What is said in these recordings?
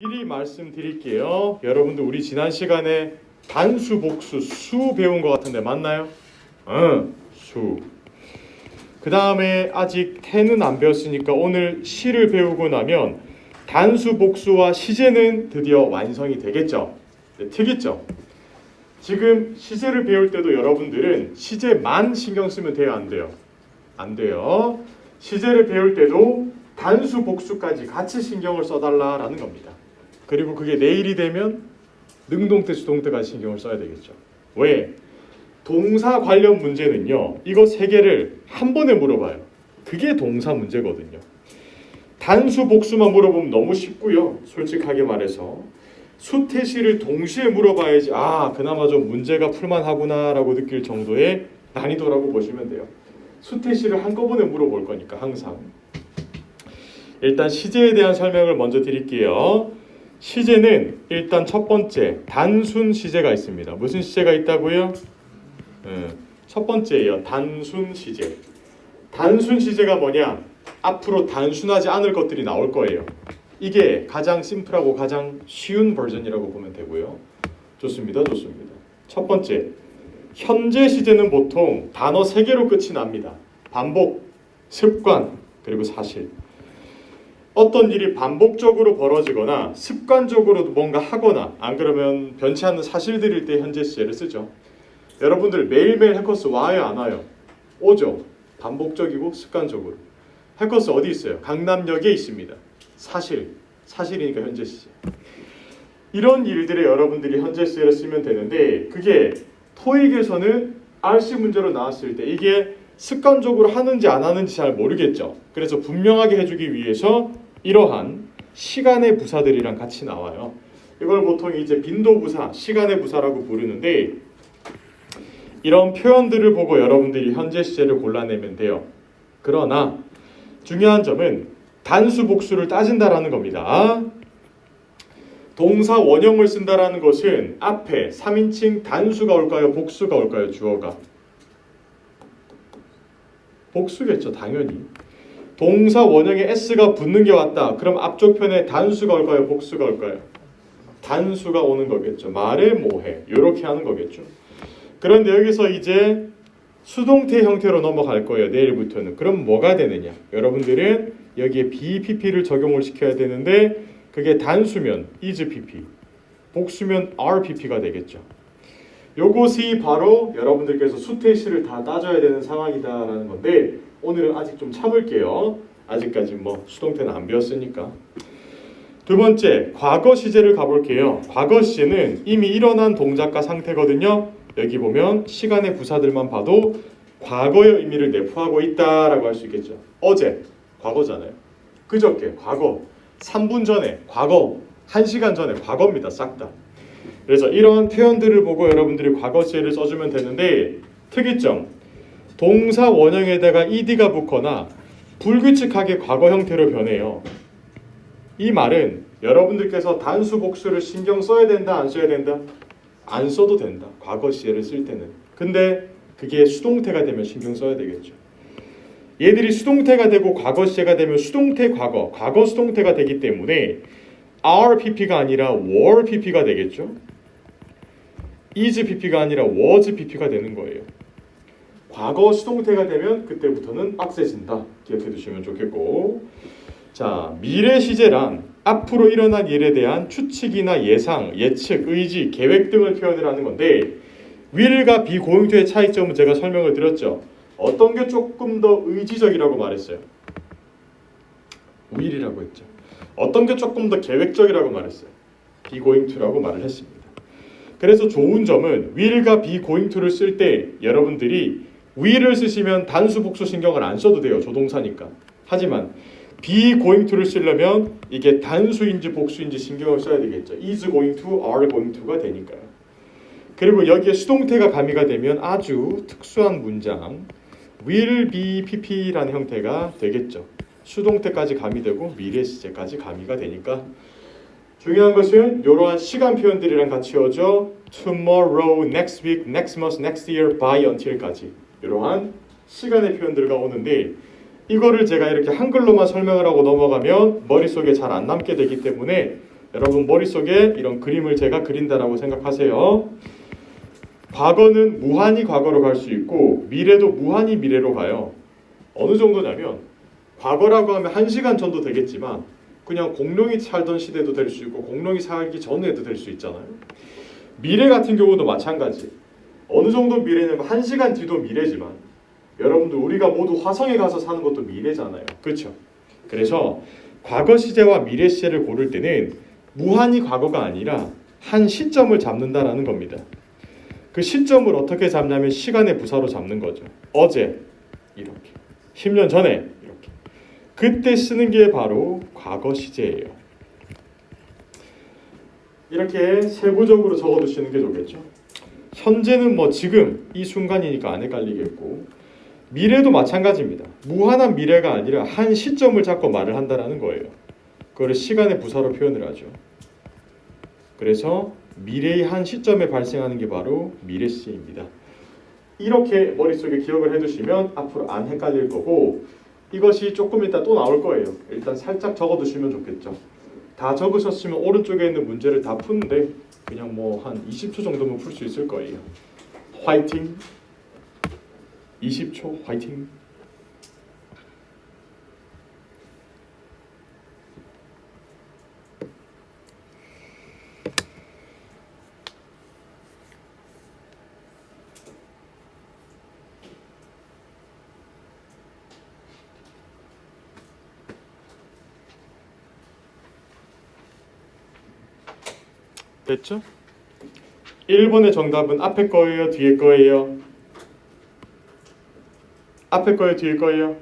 미리 말씀드릴게요. 여러분들 우리 지난 시간에 단수, 복수, 수 배운 것 같은데 맞나요? 수. 그 다음에 아직 태는 안 배웠으니까 오늘 시를 배우고 나면 단수, 복수와 시제는 드디어 완성이 되겠죠. 네, 특이죠. 지금 시제를 배울 때도 여러분들은 시제만 신경 쓰면 돼요, 안 돼요? 안 돼요. 시제를 배울 때도 단수, 복수까지 같이 신경을 써달라라는 겁니다. 그리고 그게 내일이 되면 능동태, 수동태까지 신경을 써야 되겠죠. 왜? 동사 관련 문제는요, 이거 세 개를 한 번에 물어봐요. 그게 동사 문제거든요. 단수, 복수만 물어보면 너무 쉽고요. 솔직하게 말해서 수태시를 동시에 물어봐야지 그나마 좀 문제가 풀만하구나 라고 느낄 정도의 난이도라고 보시면 돼요. 수태시를 한꺼번에 물어볼 거니까 항상. 일단 시제에 대한 설명을 먼저 드릴게요. 시제는 일단 첫 번째 단순 시제가 있습니다. 무슨 시제가 있다고요? 첫 번째예요. 단순 시제. 단순 시제가 뭐냐? 앞으로 단순하지 않을 것들이 나올 거예요. 이게 가장 심플하고 가장 쉬운 버전이라고 보면 되고요. 좋습니다. 좋습니다. 첫 번째, 현재 시제는 보통 단어 3개로 끝이 납니다. 반복, 습관, 그리고 사실. 어떤 일이 반복적으로 벌어지거나 습관적으로 뭔가 하거나 안 그러면 변치 않는 사실들일 때 현재 시제를 쓰죠. 여러분들 매일매일 해커스 와요 안 와요? 오죠. 반복적이고 습관적으로. 해커스 어디 있어요? 강남역에 있습니다. 사실이니까 현재 시제. 이런 일들에 여러분들이 현재 시제를 쓰면 되는데 그게 토익에서는 RC 문제로 나왔을 때 이게 습관적으로 하는지 안 하는지 잘 모르겠죠. 그래서 분명하게 해주기 위해서 이러한 시간의 부사들이랑 같이 나와요. 이걸 보통 이제 빈도부사, 시간의 부사라고 부르는데 이런 표현들을 보고 여러분들이 현재 시제를 골라내면 돼요. 그러나 중요한 점은 단수, 복수를 따진다라는 겁니다. 동사 원형을 쓴다라는 것은 앞에 3인칭 단수가 올까요? 복수가 올까요? 주어가? 복수겠죠, 당연히. 동사 원형에 s가 붙는 게 왔다. 그럼 앞쪽 편에 단수가 올까요? 복수가 올까요? 단수가 오는 거겠죠. 말해 뭐해. 이렇게 하는 거겠죠. 그런데 여기서 이제 수동태 형태로 넘어갈 거예요. 내일부터는. 그럼 뭐가 되느냐? 여러분들은 여기에 BPP를 적용을 시켜야 되는데 그게 단수면 is PP, 복수면 RPP가 되겠죠. 요것이 바로 여러분들께서 수태시를 다 따져야 되는 상황이다라는 건데 오늘은 아직 좀 참을게요. 아직까지 뭐 수동태는 안 배웠으니까. 두 번째, 과거 시제를 가볼게요. 과거 시제는 이미 일어난 동작과 상태거든요. 여기 보면 시간의 부사들만 봐도 과거의 의미를 내포하고 있다라고 할 수 있겠죠. 어제, 과거잖아요. 그저께, 과거. 3분 전에, 과거. 1시간 전에, 과거입니다. 싹 다. 그래서 이런 표현들을 보고 여러분들이 과거 시제를 써주면 되는데 특이점, 동사 원형에다가 ed가 붙거나 불규칙하게 과거 형태로 변해요. 이 말은 여러분들께서 단수, 복수를 신경 써야 된다, 안 써야 된다? 안 써도 된다. 과거 시제를 쓸 때는. 근데 그게 수동태가 되면 신경 써야 되겠죠. 얘들이 수동태가 되고 과거 시제가 되면 수동태 과거, 과거 수동태가 되기 때문에 RPP가 아니라 were PP가 되겠죠. is PP가 아니라 was PP가 되는 거예요. 과거 수동태가 되면 그때부터는 빡세진다. 기억해 두시면 좋겠고. 자, 미래 시제란 앞으로 일어난 일에 대한 추측이나 예상, 예측, 의지, 계획 등을 표현을 하는 건데 will과 be going to의 차이점은 제가 설명을 드렸죠. 어떤 게 조금 더 의지적이라고 말했어요? will이라고 했죠. 어떤 게 조금 더 계획적이라고 말했어요? be going to라고 말을 했습니다. 그래서 좋은 점은 will과 be going to를 쓸 때 여러분들이 will을 쓰시면 단수, 복수 신경을 안 써도 돼요. 조동사니까. 하지만 be going to를 쓰려면 이게 단수인지 복수인지 신경을 써야 되겠죠. is going to, are going to가 되니까요. 그리고 여기에 수동태가 가미가 되면 아주 특수한 문장 will be pp라는 형태가 되겠죠. 수동태까지 가미되고 미래 시제까지 가미가 되니까 중요한 것은 이러한 시간 표현들이랑 같이 오죠. tomorrow, next week, next month, next year, by until까지 이러한 시간의 표현들과 오는데 이거를 제가 이렇게 한글로만 설명을 하고 넘어가면 머릿속에 잘 안 남게 되기 때문에 여러분 머릿속에 이런 그림을 제가 그린다라고 생각하세요. 과거는 무한히 과거로 갈 수 있고 미래도 무한히 미래로 가요. 어느 정도냐면 과거라고 하면 1시간 전도 되겠지만 그냥 공룡이 살던 시대도 될 수 있고 공룡이 살기 전에도 될 수 있잖아요. 미래 같은 경우도 마찬가지. 어느 정도 미래냐면 1시간 뒤도 미래지만 여러분들 우리가 모두 화성에 가서 사는 것도 미래잖아요. 그렇죠? 그래서 과거 시제와 미래 시제를 고를 때는 무한히 과거가 아니라 한 시점을 잡는다라는 겁니다. 그 시점을 어떻게 잡냐면 시간의 부사로 잡는 거죠. 어제 이렇게 10년 전에 이렇게 그때 쓰는 게 바로 과거 시제예요. 이렇게 세부적으로 적어두시는 게 좋겠죠. 현재는 뭐 지금 이 순간이니까 안 헷갈리겠고 미래도 마찬가지입니다. 무한한 미래가 아니라 한 시점을 잡고 말을 한다는 거예요. 그걸 시간의 부사로 표현을 하죠. 그래서 미래의 한 시점에 발생하는 게 바로 미래 시제입니다. 이렇게 머릿속에 기억을 해두시면 앞으로 안 헷갈릴 거고 이것이 조금 이따 또 나올 거예요. 일단 살짝 적어두시면 좋겠죠. 다 적으셨으면 오른쪽에 있는 문제를 다 푸는데 그냥 뭐 한 20초 정도면 풀 수 있을 거예요. 화이팅! 20초 화이팅! 됐죠? 1번의 정답은 앞에 거예요? 뒤에 거예요? 앞에 거예요? 뒤에 거예요?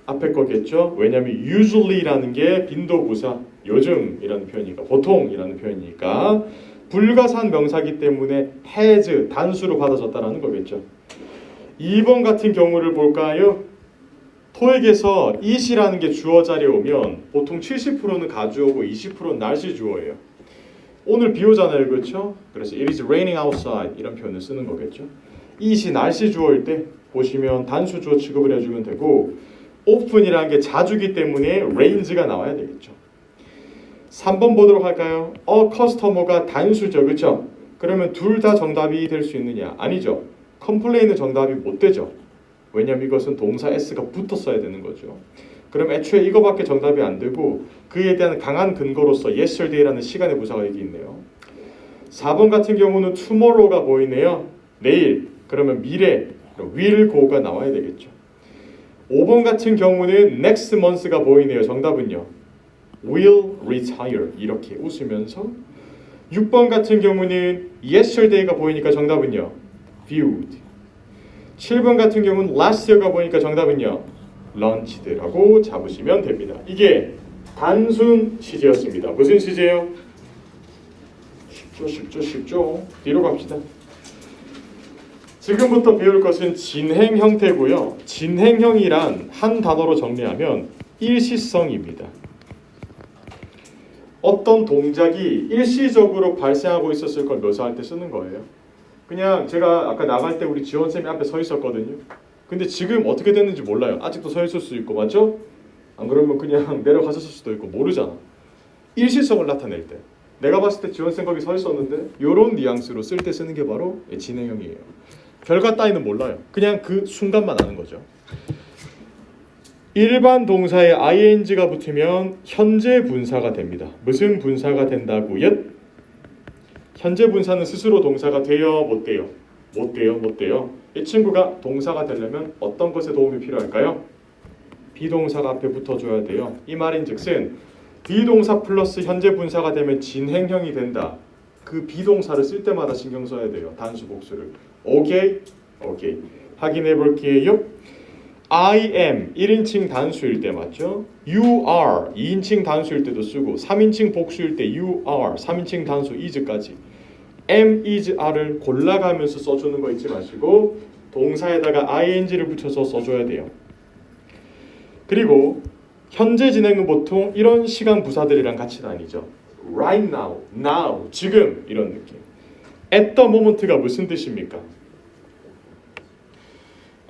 앞에 거겠죠? 왜냐하면 usually라는 게 빈도부사, 요즘이라는 표현이니까, 보통이라는 표현이니까 불가산 명사기 때문에 has, 단수로 받아졌다라는 거겠죠. 2번 같은 경우를 볼까요? 토익에서 it이라는 게 주어 자리에 오면 보통 70%는 가주어고 20%는 날씨 주어예요. 오늘 비 오잖아요, 그렇죠? 그래서 it is raining outside 이런 표현을 쓰는 거겠죠. it이 날씨 주어일 때 보시면 단수 주어 취급을 해주면 되고 often이라는 게 자주기 때문에 rains가 나와야 되겠죠. 3번 보도록 할까요? customer가 단수죠, 그렇죠? 그러면 둘 다 정답이 될 수 있느냐? 아니죠. complain은 정답이 못 되죠. 왜냐하면 이것은 동사 s가 붙었어야 되는 거죠. 그럼 애초에 이거밖에 정답이 안 되고 그에 대한 강한 근거로서 yesterday라는 시간의 부사가 여기 있네요. 4번 같은 경우는 tomorrow가 보이네요. 내일. 그러면 미래, will go가 나와야 되겠죠. 5번 같은 경우는 next month가 보이네요. 정답은요. will retire 이렇게 웃으면서 6번 같은 경우는 yesterday가 보이니까 정답은요. viewed. 7번 같은 경우는 last year가 보이니까 정답은요. launched,라고 잡으시면 됩니다. 이게 단순 시제였습니다. 무슨 시제요? 쉽죠. 뒤로 갑시다. 지금부터 배울 것은 진행 형태고요. 진행형이란 한 단어로 정리하면 일시성입니다. 어떤 동작이 일시적으로 발생하고 있었을 걸 묘사할 때 쓰는 거예요. 그냥 제가 아까 나갈 때 우리 지원쌤이 앞에 서 있었거든요. 근데 지금 어떻게 됐는지 몰라요. 아직도 서 있을 수 있고, 맞죠? 안 그러면 그냥 내려가셨을 수도 있고 모르잖아. 일시성을 나타낼 때 내가 봤을 때 지원쌤 거기 서 있었는데 이런 뉘앙스로 쓸 때 쓰는 게 바로 진행형이에요. 별과 따위는 몰라요. 그냥 그 순간만 아는 거죠. 일반 동사에 ing가 붙으면 현재 분사가 됩니다. 무슨 분사가 된다고요? 현재 분사는 스스로 동사가 돼요? 못 돼요? 못 돼요. 이 친구가 동사가 되려면 어떤 것에 도움이 필요할까요? 비동사가 앞에 붙어줘야 돼요. 이 말인즉슨 비동사 플러스 현재 분사가 되면 진행형이 된다. 그 비동사를 쓸 때마다 신경 써야 돼요. 단수 복수를. 오케이. 확인해 볼게요. I am 1인칭 단수일 때 맞죠? You are 2인칭 단수일 때도 쓰고 3인칭 복수일 때 you are 3인칭 단수 is까지 am, is, are를 골라가면서 써주는 거 잊지 마시고 동사에다가 ing를 붙여서 써줘야 돼요. 그리고 현재 진행은 보통 이런 시간 부사들이랑 같이 다니죠. Right now, now, 지금 이런 느낌. At the moment가 무슨 뜻입니까?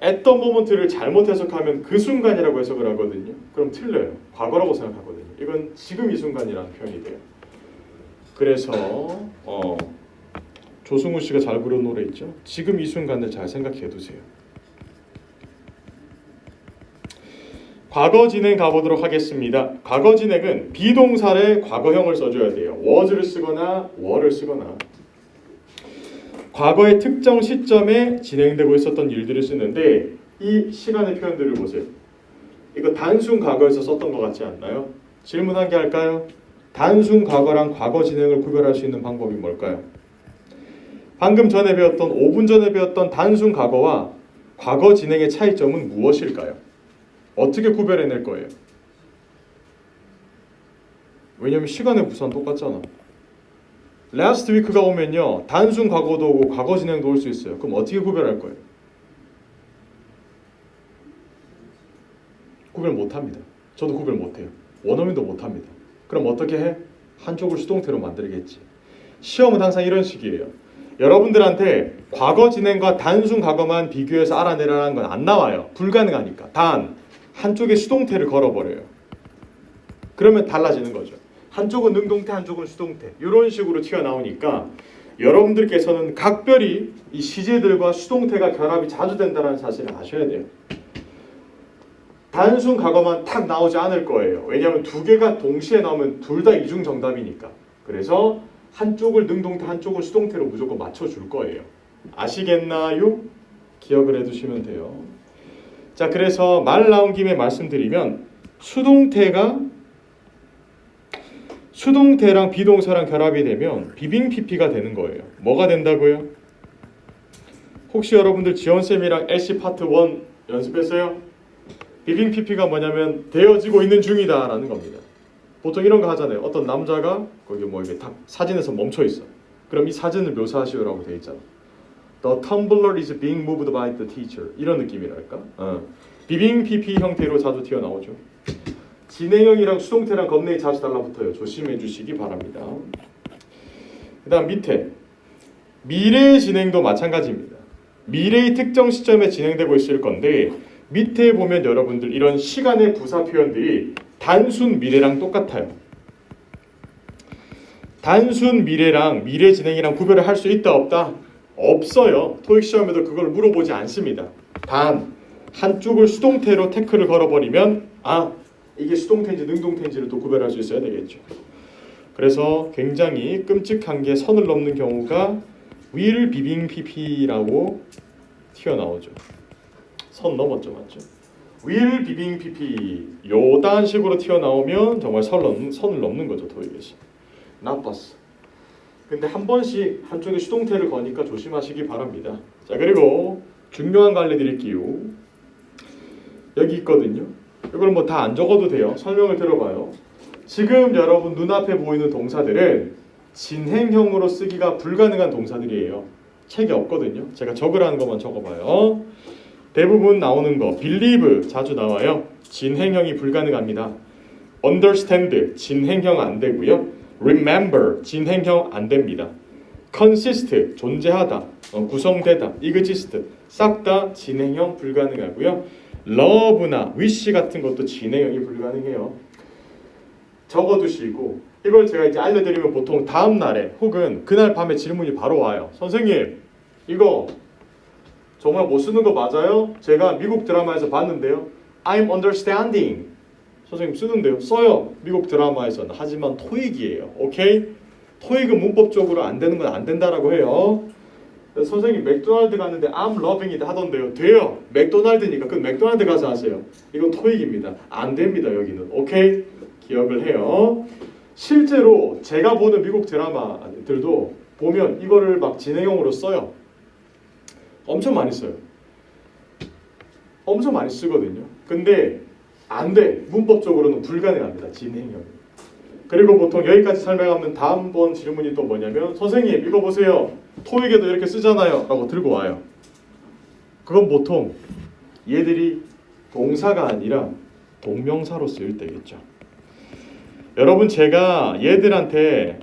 At the moment를 잘못 해석하면 그 순간이라고 해석을 하거든요. 그럼 틀려요. 과거라고 생각하거든요. 이건 지금 이 순간이라는 표현이 돼요. 그래서 조승우 씨가 잘 부른 노래 있죠. 지금 이 순간을 잘 생각해 두세요. 과거 진행 가보도록 하겠습니다. 과거 진행은 비동사의 과거형을 써줘야 돼요. was를 쓰거나 were를 쓰거나 과거의 특정 시점에 진행되고 있었던 일들을 쓰는데 이 시간의 표현들을 보세요. 이거 단순 과거에서 썼던 것 같지 않나요? 질문 한 개 할까요? 단순 과거랑 과거 진행을 구별할 수 있는 방법이 뭘까요? 방금 전에 배웠던 5분 전에 배웠던 단순 과거와 과거 진행의 차이점은 무엇일까요? 어떻게 구별해낼 거예요? 왜냐면 시간의 부산 똑같잖아. last week가 오면요 단순 과거도 오고 과거 진행도 올 수 있어요. 그럼 어떻게 구별할 거예요? 구별 못합니다. 저도 구별 못해요. 원어민도 못합니다. 그럼 어떻게 해? 한쪽을 수동태로 만들겠지. 시험은 항상 이런 식이에요. 여러분들한테 과거 진행과 단순 과거만 비교해서 알아내라는 건 안 나와요. 불가능하니까. 단 한쪽에 수동태를 걸어버려요. 그러면 달라지는 거죠. 한쪽은 능동태, 한쪽은 수동태. 이런 식으로 튀어나오니까 여러분들께서는 각별히 이 시제들과 수동태가 결합이 자주 된다는 사실을 아셔야 돼요. 단순 과거만 탁 나오지 않을 거예요. 왜냐하면 두 개가 동시에 나오면 둘 다 이중 정답이니까. 그래서 한쪽을 능동태, 한쪽을 수동태로 무조건 맞춰줄 거예요. 아시겠나요? 기억을 해두시면 돼요. 자, 그래서 말 나온 김에 말씀드리면 수동태랑 비동사랑 결합이 되면 비빙 PP가 되는 거예요. 뭐가 된다고요? 혹시 여러분들 지원쌤이랑 LC 파트 1 연습했어요? 비빙 PP가 뭐냐면 되어지고 있는 중이다 라는 겁니다. 보통 이런 거 하잖아요. 어떤 남자가 거기 뭐 이게 딱 사진에서 멈춰 있어. 그럼 이 사진을 묘사하시오라고 돼 있잖아. The tumbler is being moved by the teacher. 이런 느낌이랄까? 비빙 PP 형태로 자주 튀어나오죠. 진행형이랑 수동태랑 겁내기 자주 달라붙어요. 조심해 주시기 바랍니다. 그 다음 밑에 미래의 진행도 마찬가지입니다. 미래의 특정 시점에 진행되고 있을 건데 밑에 보면 여러분들 이런 시간의 부사 표현들이 단순 미래랑 똑같아요. 단순 미래랑 미래 진행이랑 구별을 할 수 있다 없다? 없어요. 토익 시험에도 그걸 물어보지 않습니다. 단 한쪽을 수동태로 태클을 걸어버리면 이게 수동태인지 능동태인지를 또 구별할 수 있어야 되겠죠. 그래서 굉장히 끔찍한 게 선을 넘는 경우가 will 비빙 pp라고 튀어나오죠. 선 넘었죠, 맞죠? will 비빙 pp 요딴 식으로 튀어나오면 정말 선을 넘는 거죠, 토익에서. 나빴어. 근데 한 번씩 한쪽에 수동태를 거니까 조심하시기 바랍니다. 자, 그리고 중요한 거 알려드릴게요. 여기 있거든요. 이걸 뭐 다 안 적어도 돼요. 설명을 들어봐요. 지금 여러분 눈앞에 보이는 동사들은 진행형으로 쓰기가 불가능한 동사들이에요. 책이 없거든요. 제가 적으라는 것만 적어봐요. 대부분 나오는 거 believe 자주 나와요. 진행형이 불가능합니다. understand 진행형 안 되고요. remember 진행형 안 됩니다. consist 존재하다, 구성되다, exist 싹 다 진행형 불가능하고요. love나 wish 같은 것도 진행형이 불가능해요. 적어두시고 이걸 제가 이제 알려드리면 보통 다음 날에 혹은 그날 밤에 질문이 바로 와요. 선생님 이거 정말 못 쓰는 거 맞아요? 제가 미국 드라마에서 봤는데요. I'm understanding. 선생님 쓰는데요. 써요. 미국 드라마에서는. 하지만 토익이에요. 오케이? 토익은 문법적으로 안 되는 건 안 된다라고 해요. 선생님 맥도날드 갔는데 I'm loving it 하던데요. 돼요. 맥도날드니까 그 맥도날드 가서 하세요. 이건 토익입니다. 안 됩니다. 여기는. 오케이? 기억을 해요. 실제로 제가 보는 미국 드라마들도 보면 이거를 막 진행형으로 써요. 엄청 많이 써요. 엄청 많이 쓰거든요. 근데 안 돼. 문법적으로는 불가능합니다. 진행형. 그리고 보통 여기까지 설명하면 다음번 질문이 또 뭐냐면 선생님 이거 보세요. 토익에도 이렇게 쓰잖아요. 라고 들고 와요. 그건 보통 얘들이 동사가 아니라 동명사로 쓰일 때겠죠. 여러분 제가 얘들한테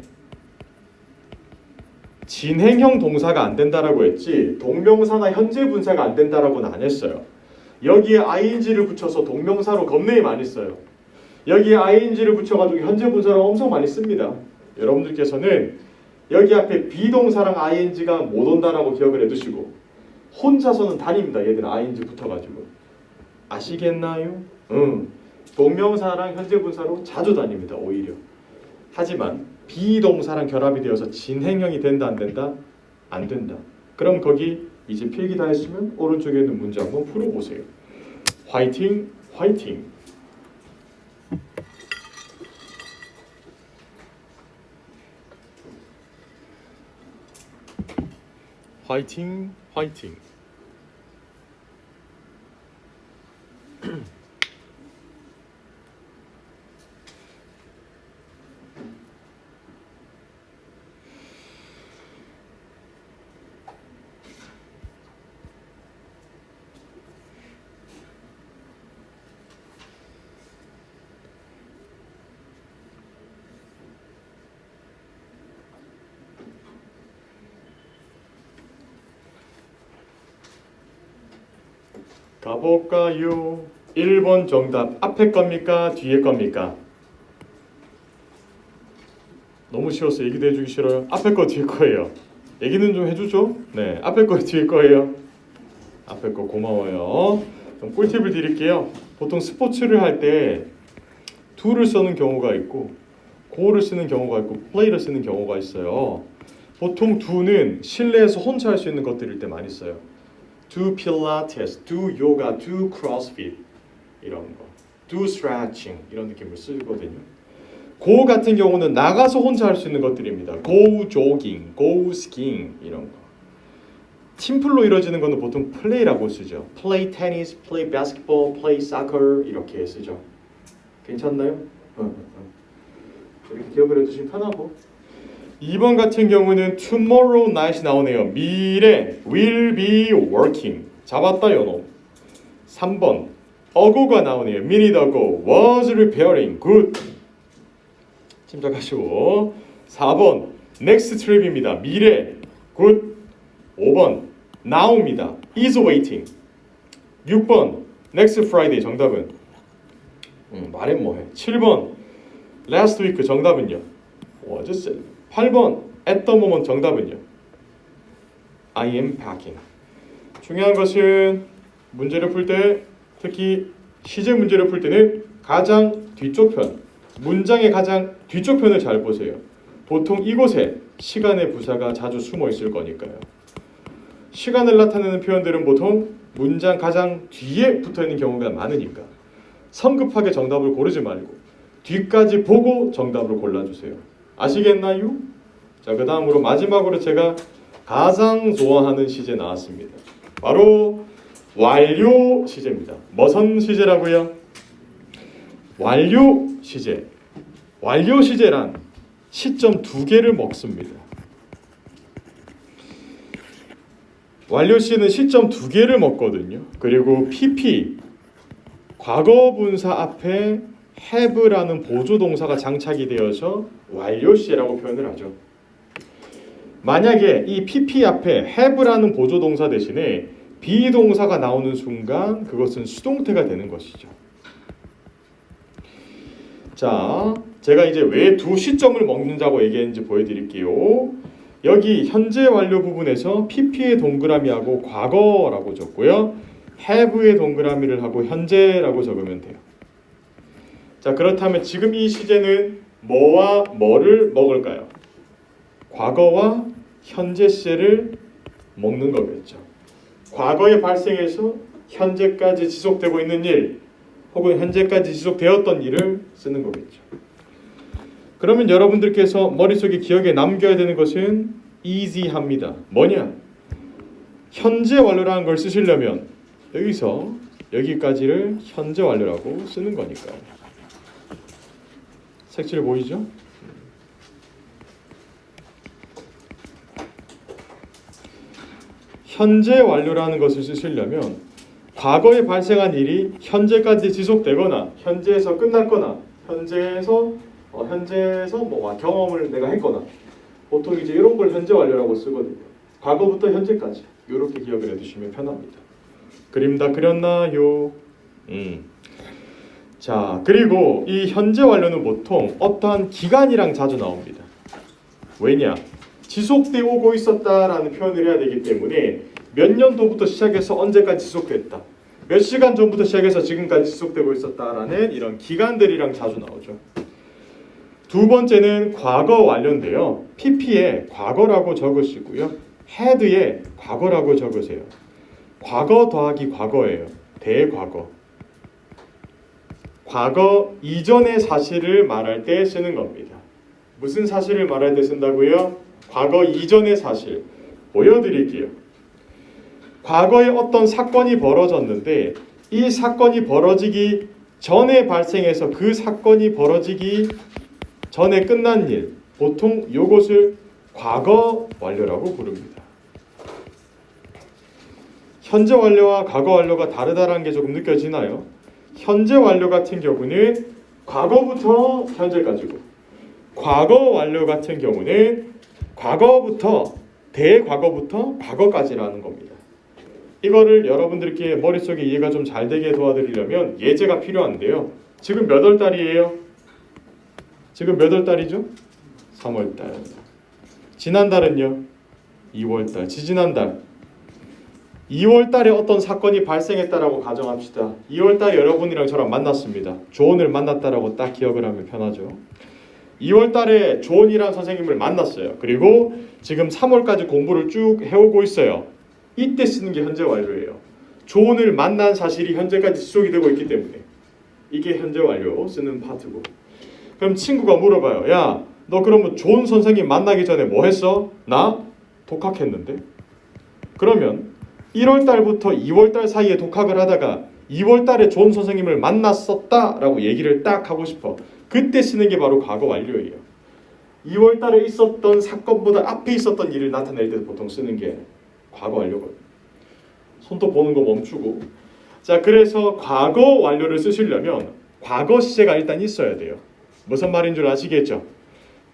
진행형 동사가 안 된다라고 했지 동명사나 현재 분사가 안 된다라고는 안 했어요. 여기에 ing를 붙여서 동명사로 겁내게 많이 써요. 여기에 ing를 붙여가지고 현재 분사를 엄청 많이 씁니다. 여러분들께서는 여기 앞에 비동사랑 ing가 못 온다라고 기억을 해두시고 혼자서는 다닙니다. 얘들은 ing 붙어가지고. 아시겠나요? 동명사랑 현재 분사로 자주 다닙니다. 오히려. 하지만 비동사랑 결합이 되어서 진행형이 된다 안 된다? 안 된다. 그럼 거기 이제 필기 다 했으면 오른쪽에 있는 문제 한번 풀어보세요. 화이팅! 화이팅! 화이팅! 화이팅! 가볼까요? 1번 정답 앞에 겁니까? 뒤에 겁니까? 너무 쉬워서 얘기도 해주기 싫어요. 앞에 거 뒤에 거예요. 얘기는 좀 해주죠. 네, 앞에 거 뒤에 거예요. 앞에 거 고마워요. 그럼 꿀팁을 드릴게요. 보통 스포츠를 할 때 do를 쓰는 경우가 있고 go를 쓰는 경우가 있고 play를 쓰는 경우가 있어요. 보통 do는 실내에서 혼자 할 수 있는 것들일 때 많이 써요. do pilates, do yoga, do crossfit 이런 거, do stretching 이런 느낌을 쓰거든요. go 같은 경우는 나가서 혼자 할 수 있는 것들입니다. go jogging, go skiing 이런 거. 팀플로 이루어지는 거는 보통 play라고 쓰죠. play tennis, play basketball, play soccer 이렇게 쓰죠. 괜찮나요? 이렇게 기억을 해두시면 편하고. 2번 같은 경우는 tomorrow night이 나오네요. 미래 will be working. 잡았다 요놈. 3번 ago가 나오네요. minute ago was repairing. good. 침착하시고. 4번 next trip입니다. 미래 good. 5번 now입니다. is waiting. 6번 next Friday 정답은 말해 뭐해. 7번 last week 정답은요. was 8번 at the moment 정답은요. I am packing. 중요한 것은 문제를 풀 때 특히 시제 문제를 풀 때는 가장 뒤쪽 편, 문장의 가장 뒤쪽 편을 잘 보세요. 보통 이곳에 시간의 부사가 자주 숨어 있을 거니까요. 시간을 나타내는 표현들은 보통 문장 가장 뒤에 붙어 있는 경우가 많으니까 성급하게 정답을 고르지 말고 뒤까지 보고 정답을 골라주세요. 아시겠나요? 자, 그 다음으로 마지막으로 제가 가장 좋아하는 시제 나왔습니다. 바로 완료 시제입니다. 무슨 시제라고요? 완료 시제. 완료 시제란 시점 2개를 먹습니다. 완료 시제는 시점 2개를 먹거든요. 그리고 PP 과거 분사 앞에 have라는 보조 동사가 장착이 되어서 완료 시제라고 표현을 하죠. 만약에 이 PP 앞에 have라는 보조 동사 대신에 비동사가 나오는 순간 그것은 수동태가 되는 것이죠. 자, 제가 이제 왜 두 시점을 먹는다고 얘기했는지 보여드릴게요. 여기 현재 완료 부분에서 PP의 동그라미하고 과거라고 적고요. have의 동그라미를 하고 현재라고 적으면 돼요. 자, 그렇다면 지금 이 시제는 뭐와 뭐를 먹을까요? 과거와 현재 시제를 먹는 거겠죠. 과거에 발생해서 현재까지 지속되고 있는 일 혹은 현재까지 지속되었던 일을 쓰는 거겠죠. 그러면 여러분들께서 머릿속에 기억에 남겨야 되는 것은 easy합니다. 뭐냐? 현재 완료라는 걸 쓰시려면 여기서 여기까지를 현재 완료라고 쓰는 거니까요. 색칠 보이죠? 현재 완료라는 것을 쓰시려면 과거에 발생한 일이 현재까지 지속되거나 현재에서 끝났거나 현재에서 뭐 경험을 내가 했거나 보통 이제 이런 걸 현재 완료라고 쓰거든요. 과거부터 현재까지 이렇게 기억을 해두시면 편합니다. 그림 다 그렸나요? 자, 그리고 이 현재 완료는 보통 어떠한 기간이랑 자주 나옵니다. 왜냐? 지속돼 오고 있었다라는 표현을 해야 되기 때문에 몇 년도부터 시작해서 언제까지 지속됐다. 몇 시간 전부터 시작해서 지금까지 지속되고 있었다라는 이런 기간들이랑 자주 나오죠. 두 번째는 과거 완료인데요. PP에 과거라고 적으시고요. had에 과거라고 적으세요. 과거 더하기 과거예요. 대과거. 과거 이전의 사실을 말할 때 쓰는 겁니다. 무슨 사실을 말할 때 쓴다고요? 과거 이전의 사실. 보여드릴게요. 과거에 어떤 사건이 벌어졌는데 이 사건이 벌어지기 전에 발생해서 그 사건이 벌어지기 전에 끝난 일, 보통 이것을 과거 완료라고 부릅니다. 현재 완료와 과거 완료가 다르다는 게 조금 느껴지나요? 현재 완료 같은 경우는 과거부터 현재까지고, 과거 완료 같은 경우는 과거부터 대과거부터 과거까지라는 겁니다. 이거를 여러분들께 머릿속에 이해가 좀 잘 되게 도와드리려면 예제가 필요한데요. 지금 몇 월 달이에요? 지금 몇 월 달이죠? 3월 달. 지난달은요? 2월 달. 지지난달. 2월 달에 어떤 사건이 발생했다라고 가정합시다. 2월 달에 여러분이랑 저랑 만났습니다. 조언을 만났다라고 딱 기억을 하면 편하죠. 2월 달에 조언이란 선생님을 만났어요. 그리고 지금 3월까지 공부를 쭉 해오고 있어요. 이때 쓰는 게 현재 완료예요. 조언을 만난 사실이 현재까지 지속이 되고 있기 때문에 이게 현재 완료 쓰는 파트고. 그럼 친구가 물어봐요. 야, 너 그러면 조언 선생님 만나기 전에 뭐 했어? 나 독학했는데. 그러면 1월 달부터 2월 달 사이에 독학을 하다가 2월 달에 조언 선생님을 만났었다라고 얘기를 딱 하고 싶어. 그때 쓰는 게 바로 과거 완료예요. 2월 달에 있었던 사건보다 앞에 있었던 일을 나타낼 때 보통 쓰는 게 과거 완료거든요. 손톱 보는 거 멈추고. 자, 그래서 과거 완료를 쓰시려면 과거 시제가 일단 있어야 돼요. 무슨 말인 줄 아시겠죠?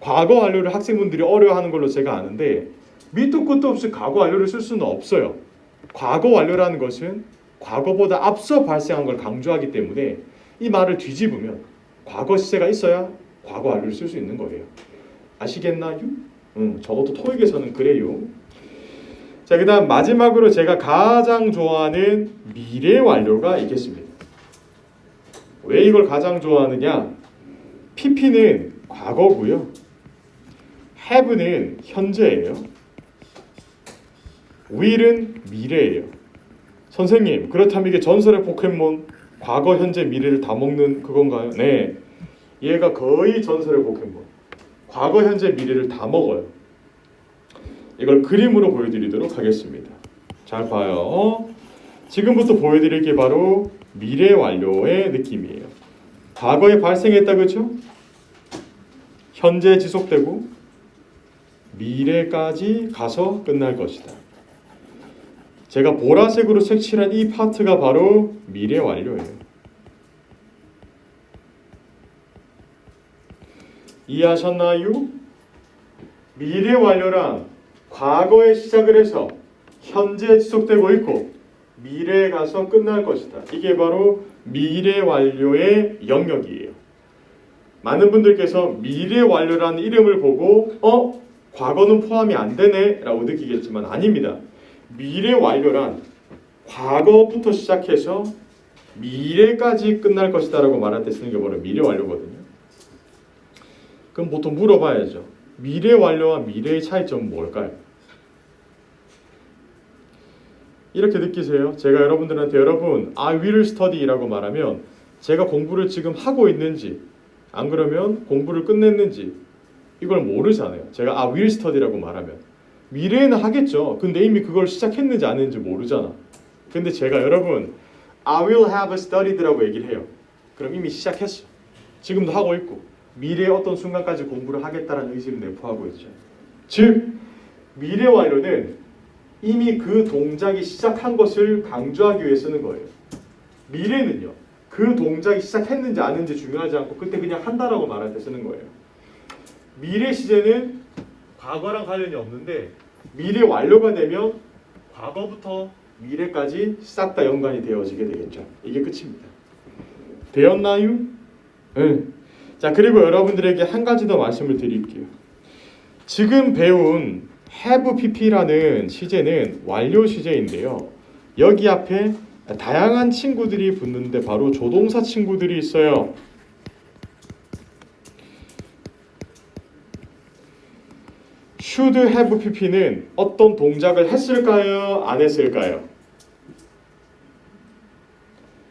과거 완료를 학생분들이 어려워하는 걸로 제가 아는데 밑도 끝도 없이 과거 완료를 쓸 수는 없어요. 과거 완료라는 것은 과거보다 앞서 발생한 걸 강조하기 때문에 이 말을 뒤집으면 과거 시제가 있어야 과거 완료를 쓸 수 있는 거예요. 아시겠나요? 적어도 토익에서는 그래요. 자, 그 다음 마지막으로 제가 가장 좋아하는 미래 완료가 있겠습니다. 왜 이걸 가장 좋아하느냐? PP는 과거고요. have는 현재예요. will은 미래예요. 선생님, 그렇다면 이게 전설의 포켓몬 과거, 현재, 미래를 다 먹는 그건가요? 네, 얘가 거의 전설의 포켓몬 과거, 현재, 미래를 다 먹어요. 이걸 그림으로 보여드리도록 하겠습니다. 잘 봐요. 지금부터 보여드릴 게 바로 미래 완료의 느낌이에요. 과거에 발생했다, 그렇죠? 현재 지속되고 미래까지 가서 끝날 것이다. 제가 보라색으로 색칠한 이 파트가 바로 미래 완료예요. 이해하셨나요? 미래 완료란 과거에 시작을 해서 현재 지속되고 있고 미래에 가서 끝날 것이다. 이게 바로 미래 완료의 영역이에요. 많은 분들께서 미래 완료라는 이름을 보고 과거는 포함이 안 되네 라고 느끼겠지만 아닙니다. 미래 완료란 과거부터 시작해서 미래까지 끝날 것이다 라고 말할 때 쓰는 게 바로 미래 완료거든요. 그럼 보통 물어봐야죠. 미래 완료와 미래의 차이점은 뭘까요? 이렇게 느끼세요? 제가 여러분들한테 여러분 I will study라고 말하면 제가 공부를 지금 하고 있는지 안 그러면 공부를 끝냈는지 이걸 모르잖아요. 제가 I will study라고 말하면 미래에는 하겠죠. 근데 이미 그걸 시작했는지 안 했는지 모르잖아. 근데 제가 여러분 I will have studied라고 얘기를 해요. 그럼 이미 시작했어. 지금도 하고 있고 미래의 어떤 순간까지 공부를 하겠다는 의지를 내포하고 있죠. 즉 미래 완료는 이미 그 동작이 시작한 것을 강조하기 위해 쓰는 거예요. 미래는요. 그 동작이 시작했는지 안 했는지 중요하지 않고 그때 그냥 한다라고 말할 때 쓰는 거예요. 미래 시제는 과거랑 관련이 없는데 미래 완료가 되면 과거부터 미래까지 싹 다 연관이 되어지게 되겠죠. 이게 끝입니다. 되었나요? 네. 자, 그리고 여러분들에게 한 가지 더 말씀을 드릴게요. 지금 배운 have pp라는 시제는 완료 시제인데요. 여기 앞에 다양한 친구들이 붙는데 바로 조동사 친구들이 있어요. should have pp는 어떤 동작을 했을까요? 안 했을까요?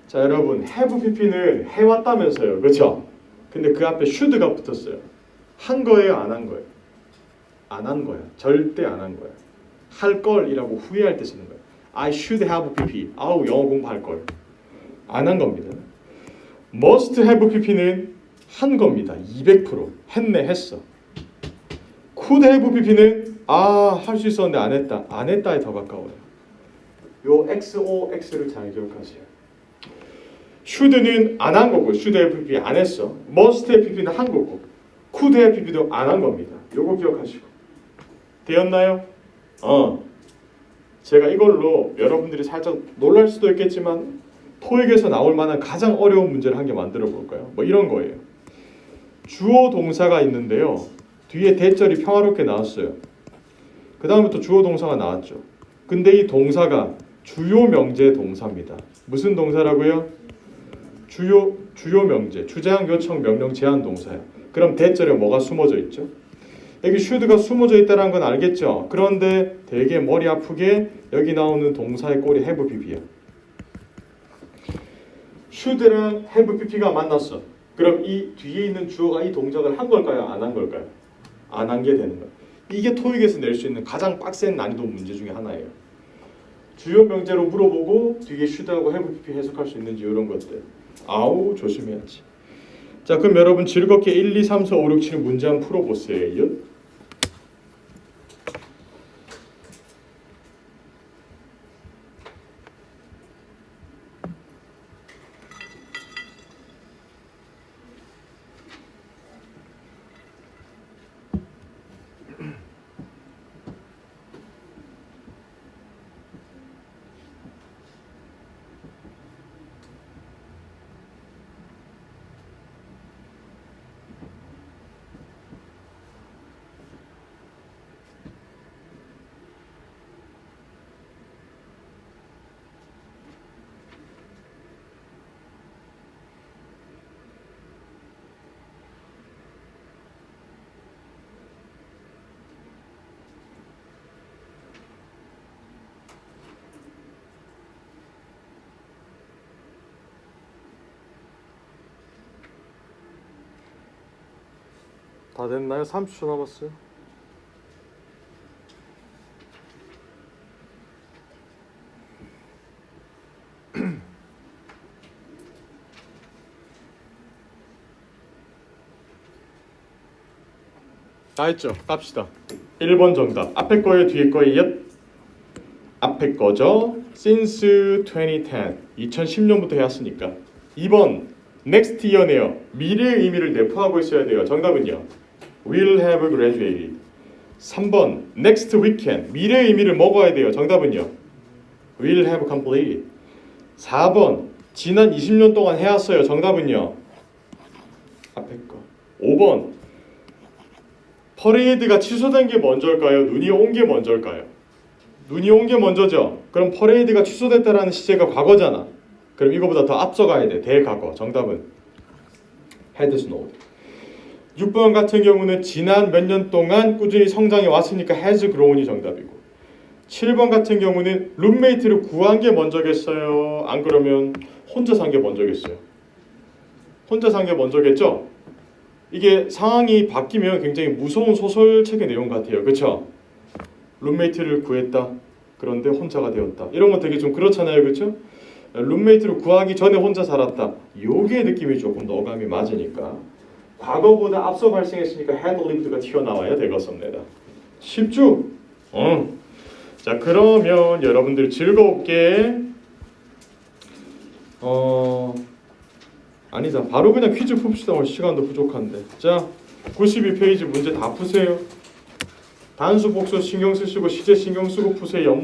자, 여러분 have pp는 해왔다면서요. 그렇죠? 근데 그 앞에 should가 붙었어요. 한 거예요? 안 한 거예요? 안 한 거야. 절대 안 한 거야. 할 걸이라고 후회할 때 쓰는 거야. I should have pp. 아우, 영어 공부할 걸. 안 한 겁니다. must have pp는 한 겁니다. 200%. 했네, 했어. could have pp는 할 수 있었는데 안 했다. 안 했다에 더 가까워요. 요 XOX를 잘 기억하세요. should는 안 한 거고, should have pp 안 했어. must have pp는 한 거고, could have pp도 안 한 겁니다. 요거 기억하시고. 되었나요? 제가 이걸로 여러분들이 살짝 놀랄 수도 있겠지만 토익에서 나올 만한 가장 어려운 문제를 한 개 만들어 볼까요? 뭐 이런 거예요. 주어 동사가 있는데요. 뒤에 대절이 평화롭게 나왔어요. 그 다음부터 주어 동사가 나왔죠. 근데 이 동사가 주요 명제 동사입니다. 무슨 동사라고요? 주요 명제, 주장, 요청, 명령, 제한 동사예요. 그럼 대절에 뭐가 숨어져 있죠? 여기 should가 숨어져 있다는 건 알겠죠? 그런데 되게 머리 아프게 여기 나오는 동사의 꼴이 have pp야. should랑 have pp가 만났어. 그럼 이 뒤에 있는 주어가 이 동작을 한 걸까요? 안 한 걸까요? 안 한 게 되는 거야. 이게 토익에서 낼 수 있는 가장 빡센 난이도 문제 중에 하나예요. 주요 명제로 물어보고 뒤에 should하고 have pp 해석할 수 있는지 이런 것들. 아우, 조심해야지. 자, 그럼 여러분 즐겁게 1, 2, 3, 4, 5, 6, 7 문제 한번 풀어보세요. 다 됐나요? 30초 남았어요. 다 했죠? 갑시다. 1번 정답. 앞에 거예요? 뒤에 거예요? 앞에 거죠. Since 2010. 2010년부터 해왔으니까. 2번. Next year네요. 미래의 의미를 내포하고 있어야 돼요. 정답은요. Will have graduated. 3번. Next weekend. 미래의 의미를 먹어야 돼요. 정답은요. Will have completed. 4번. 지난 20년 동안 해왔어요. 정답은요. 앞에 거. 5번. 퍼레이드가 취소된 게 먼저일까요? 눈이 온 게 먼저일까요? 눈이 온 게 먼저죠. 그럼 퍼레이드가 취소됐다라는 시제가 과거잖아. 그럼 이거보다 더 앞서가야 돼. 대과거. 정답은 had snowed. 6번 같은 경우는 지난 몇 년 동안 꾸준히 성장해 왔으니까 has grown이 정답이고, 7번 같은 경우는 룸메이트를 구한 게 먼저겠어요? 안 그러면 혼자 산 게 먼저겠어요? 혼자 산 게 먼저겠죠? 이게 상황이 바뀌면 굉장히 무서운 소설책의 내용 같아요. 그렇죠? 룸메이트를 구했다. 그런데 혼자가 되었다. 이런 거 되게 좀 그렇잖아요. 그렇죠? 룸메이트를 구하기 전에 혼자 살았다. 요게 느낌이 조금 더 어감이 맞으니까 과거보다 앞서 발생했으니까 had lived가 튀어나와야 되겠습니다. 쉽죠? 자, 그러면 여러분들 즐겁게 아니다. 바로 그냥 퀴즈 풉시다. 오늘 시간도 부족한데. 자, 92페이지 문제 다 푸세요. 단수 복수 신경 쓰시고 시제 신경 쓰고 푸세요.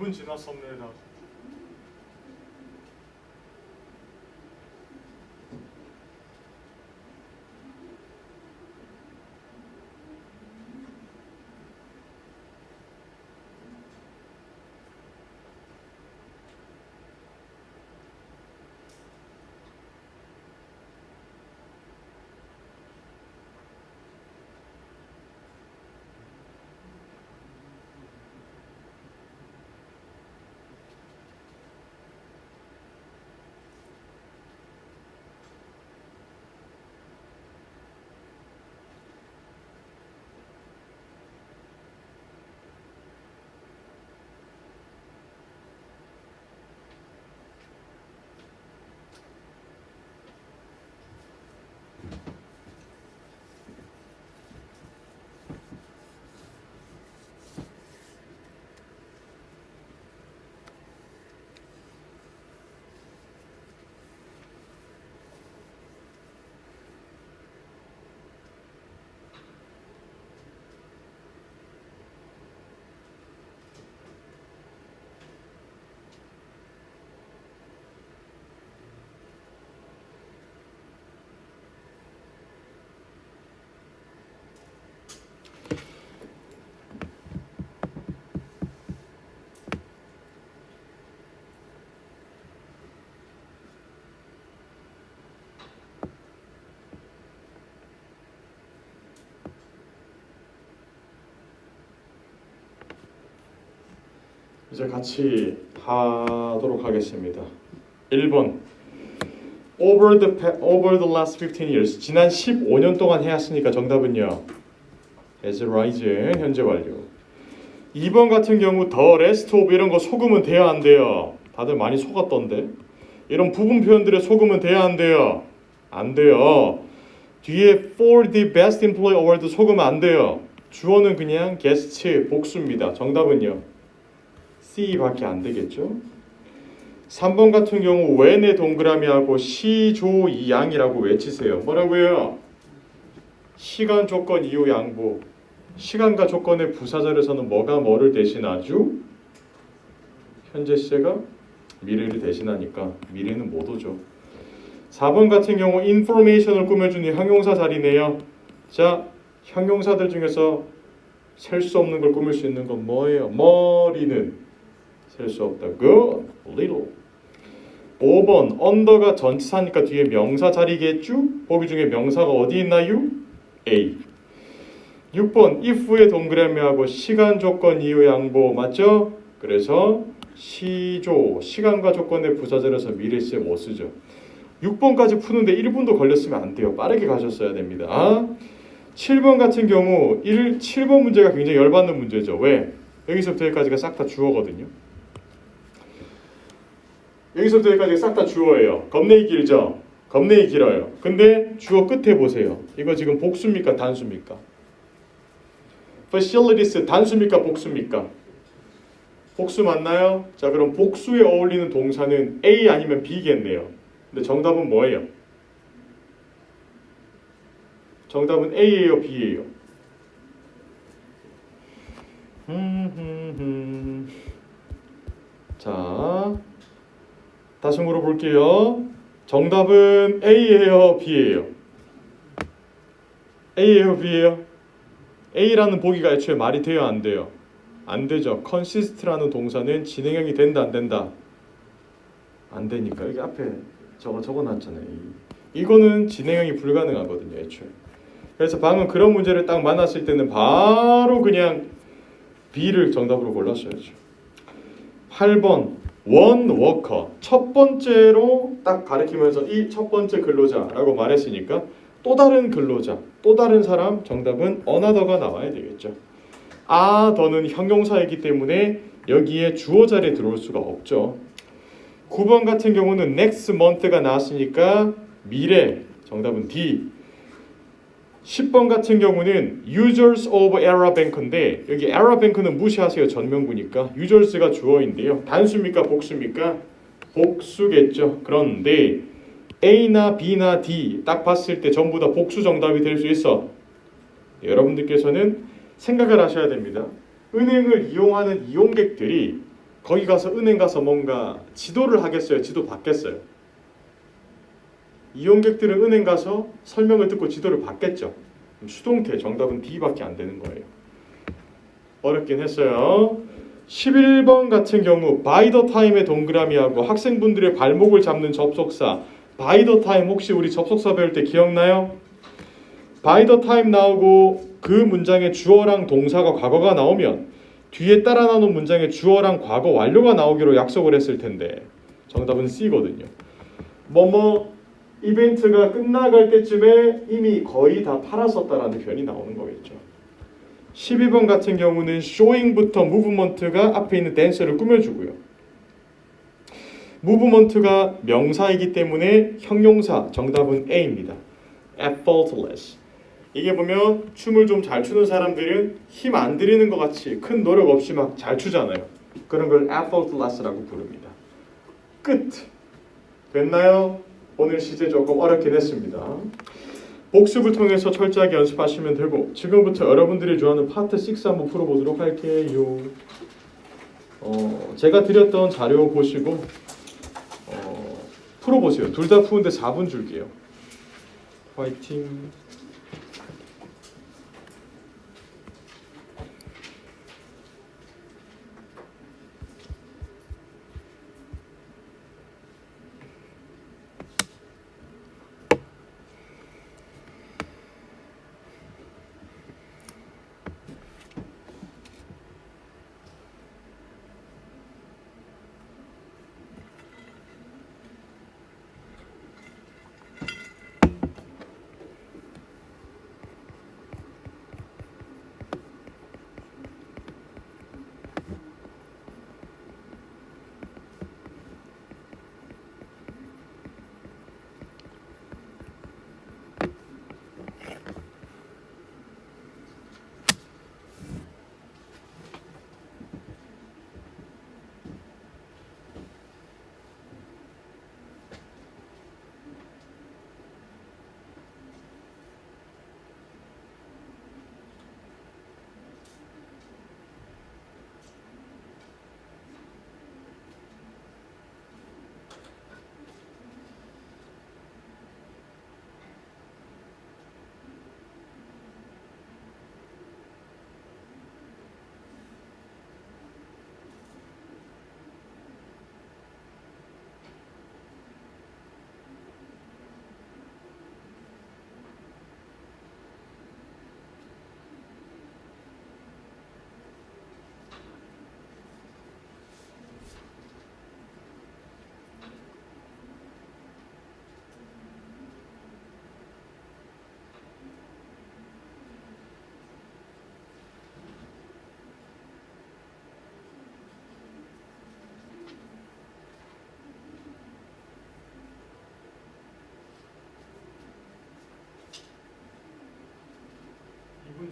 2분 지났습니다. 이제 같이 하도록 하겠습니다. 1번 over the last 15 years 지난 15년 동안 해왔으니까 정답은요. as risen 현재 완료. 2번 같은 경우 the rest of 이런 거 속으면 돼야 안 돼요? 다들 많이 속았던데. 이런 부분 표현들에 속으면 돼야 안 돼요? 안 돼요. 뒤에 for the best employee award 속으면 안 돼요. 주어는 그냥 guest 복수입니다. 정답은요. C밖에 안 되겠죠. 3번 같은 경우 when의 동그라미하고 시조이양이라고 외치세요. 뭐라고요? 시간, 조건, 이유, 양보. 시간과 조건의 부사절에서는 뭐가 뭐를 대신하죠? 현재 시제가 미래를 대신하니까 미래는 못 오죠. 4번 같은 경우 information을 꾸며주는 형용사 자리네요. 자, 형용사들 중에서 셀 수 없는 걸 꾸밀 수 있는 건 뭐예요? 머리는 셀 수 없다. Good, little. 5번 under가 전치사니까 뒤에 명사 자리겠죠? 보기 중에 명사가 어디 있나요? A. 6번 if의 동그라미하고 시간, 조건, 이유, 양보 맞죠? 그래서 시조, 시간과 조건의 부사절에서 미래 시제 못 쓰죠. 6번까지 푸는데 1분도 걸렸으면 안 돼요. 빠르게 가셨어야 됩니다. 7번 같은 경우 7번 문제가 굉장히 열받는 문제죠. 왜? 여기서부터 여기까지가 싹 다 주어거든요. 여기서부터 여기까지 싹 다 주어예요. 겁내기 길죠? 겁내기 길어요. 근데 주어 끝에 보세요. 이거 지금 복수입니까? 단수입니까? facilities 단수입니까? 복수입니까? 복수 맞나요? 자, 그럼 복수에 어울리는 동사는 A 아니면 B겠네요. 근데 정답은 뭐예요? 정답은 A예요? B예요? 자, 다시 물어볼게요. 정답은 A예요? B예요? A예요? B예요? A라는 보기가 애초에 말이 돼요? 안 돼요? 안 되죠. consist라는 동사는 진행형이 된다 안 된다? 안 되니까 여기 앞에 적어놨잖아요. 이거는 진행형이 불가능하거든요. 애초에. 그래서 방금 그런 문제를 딱 만났을 때는 바로 그냥 B를 정답으로 골랐어야죠. 8번 원 워커 첫 번째로 딱 가리키면서 이 첫 번째 근로자라고 말했으니까 또 다른 근로자, 또 다른 사람 정답은 another가 나와야 되겠죠. 더는 형용사이기 때문에 여기에 주어 자리에 들어올 수가 없죠. 9번 같은 경우는 next month가 나왔으니까 미래 정답은 D. 10번 같은 경우는 users of Arabank인데 여기 Arabank는 무시하세요. 전명구니까 users가 주어인데요. 단수입니까? 복수입니까? 복수겠죠. 그런데 A나 B나 D 딱 봤을 때 전부 다 복수 정답이 될 수 있어. 여러분들께서는 생각을 하셔야 됩니다. 은행을 이용하는 이용객들이 거기 가서 은행 가서 뭔가 지도를 하겠어요? 지도 받겠어요? 이용객들은 은행 가서 설명을 듣고 지도를 받겠죠. 수동태 정답은 D밖에 안 되는 거예요. 어렵긴 했어요. 11번 같은 경우 by the time의 동그라미하고 학생분들의 발목을 잡는 접속사 by the time 혹시 우리 접속사 배울 때 기억나요? by the time 나오고 그 문장에 주어랑 동사가 과거가 나오면 뒤에 따라 나오는 문장에 주어랑 과거 완료가 나오기로 약속을 했을 텐데 정답은 C거든요. 뭐뭐 이벤트가 끝나갈 때쯤에 이미 거의 다 팔았었다라는 표현이 나오는 거겠죠. 12번 같은 경우는 showing부터 movement가 앞에 있는 dance를 꾸며주고요. movement가 명사이기 때문에 형용사 정답은 A입니다. effortless. 이게 보면 춤을 좀 잘 추는 사람들은 힘 안 들이는 것 같이 큰 노력 없이 막 잘 추잖아요. 그런 걸 effortless라고 부릅니다. 끝. 됐나요? 오늘 시제 조금 어렵긴 했습니다. 복습을 통해서 철저하게 연습하시면 되고 지금부터 여러분들이 좋아하는 파트 6 한번 풀어보도록 할게요. 제가 드렸던 자료 보시고 풀어보세요. 둘 다 푸는데 4분 줄게요. 화이팅.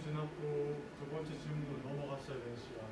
지났고 두 번째 질문으로 넘어갔어야 되는 시간.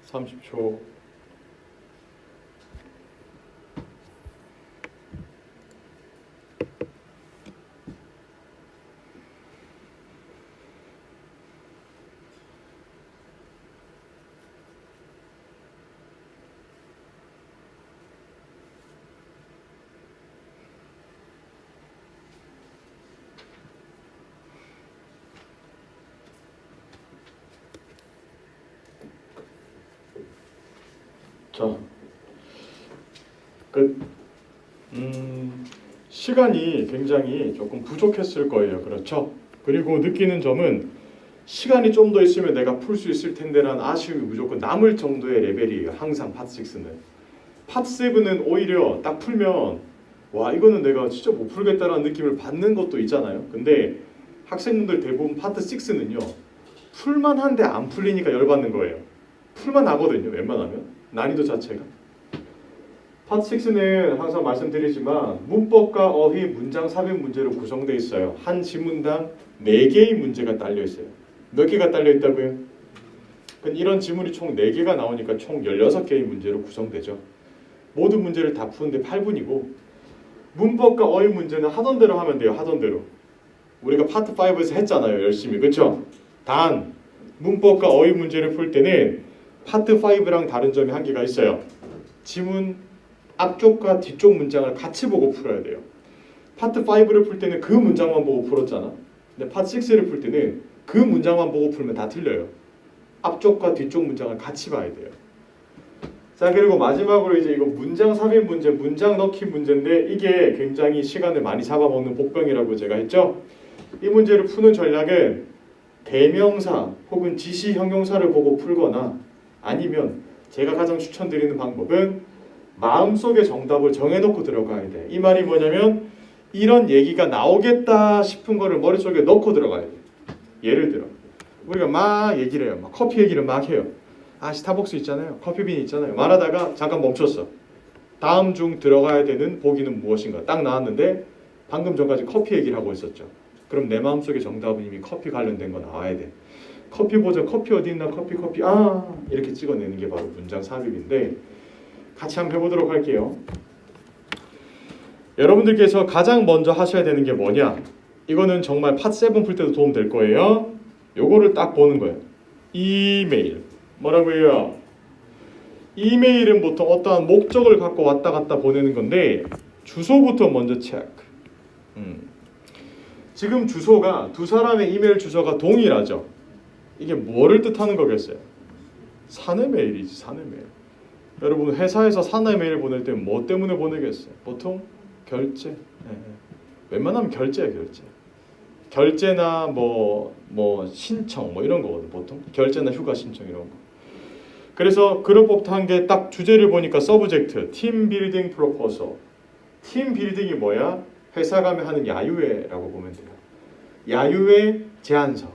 30초. 자, 끝. 시간이 굉장히 조금 부족했을 거예요. 그렇죠? 그리고 느끼는 점은 시간이 좀 더 있으면 내가 풀 수 있을 텐데라는 아쉬움이 무조건 남을 정도의 레벨이에요. 항상 파트 6는. 파트 7은 오히려 딱 풀면 와 이거는 내가 진짜 못 풀겠다라는 느낌을 받는 것도 있잖아요. 근데 학생분들 대부분 파트 6는요. 풀만한데 안 풀리니까 열받는 거예요. 풀만 하거든요. 웬만하면. 난이도 자체가. 파트 6는 항상 말씀드리지만 문법과 어휘, 문장 삽입 문제로 구성되어 있어요. 한 지문당 4개의 문제가 딸려 있어요. 몇 개가 딸려 있다고요? 이런 지문이 총 4개가 나오니까 총 16개의 문제로 구성되죠. 모든 문제를 다 푸는데 8분이고 문법과 어휘 문제는 하던 대로 하면 돼요. 하던 대로. 우리가 파트 5에서 했잖아요. 열심히. 그렇죠? 단 문법과 어휘 문제를 풀 때는 파트 5랑 다른 점이 한 개가 있어요. 지문 앞쪽과 뒤쪽 문장을 같이 보고 풀어야 돼요. 파트 5를 풀 때는 그 문장만 보고 풀었잖아. 근데 파트 6를 풀 때는 그 문장만 보고 풀면 다 틀려요. 앞쪽과 뒤쪽 문장을 같이 봐야 돼요. 자, 그리고 마지막으로 이제 이거 문장 삽입 문제, 문장 넣기 문제인데 이게 굉장히 시간을 많이 잡아먹는 복병이라고 제가 했죠. 이 문제를 푸는 전략은 대명사 혹은 지시 형용사를 보고 풀거나 아니면 제가 가장 추천드리는 방법은 마음속에 정답을 정해놓고 들어가야 돼. 이 말이 뭐냐면 이런 얘기가 나오겠다 싶은 거를 머릿속에 넣고 들어가야 돼. 예를 들어 우리가 막 얘기를 해요. 막 커피 얘기를 막 해요. 아 스타벅스 있잖아요. 커피빈 있잖아요. 말하다가 잠깐 멈췄어. 다음 중 들어가야 되는 보기는 무엇인가 딱 나왔는데 방금 전까지 커피 얘기를 하고 있었죠. 그럼 내 마음속에 정답은 이미 커피 관련된 거 나와야 돼. 커피 보자. 커피 어디 있나? 커피 이렇게 찍어내는 게 바로 문장 삽입인데 같이 한번 해보도록 할게요. 여러분들께서 가장 먼저 하셔야 되는 게 뭐냐? 이거는 정말 파트 7 풀 때도 도움 될 거예요. 요거를 딱 보는 거예요. 이메일. 뭐라고요? 이메일은 보통 어떠한 목적을 갖고 왔다 갔다 보내는 건데 주소부터 먼저 체크. 지금 주소가 두 사람의 이메일 주소가 동일하죠. 이게 뭐를 뜻하는 거겠어요? 사내 메일이지. 사내 메일. 여러분 회사에서 사내 메일 보낼 때 뭐 때문에 보내겠어요? 보통 결제. 웬만하면 결제야. 결제나 뭐 신청 뭐 이런 거거든. 보통 결제나 휴가 신청 이런 거. 그래서 그런 법도 한 게 딱 주제를 보니까 서브젝트 팀 빌딩 프로포설. 팀 빌딩이 뭐야? 회사 가면 하는 야유회라고 보면 돼요. 야유회 제안서.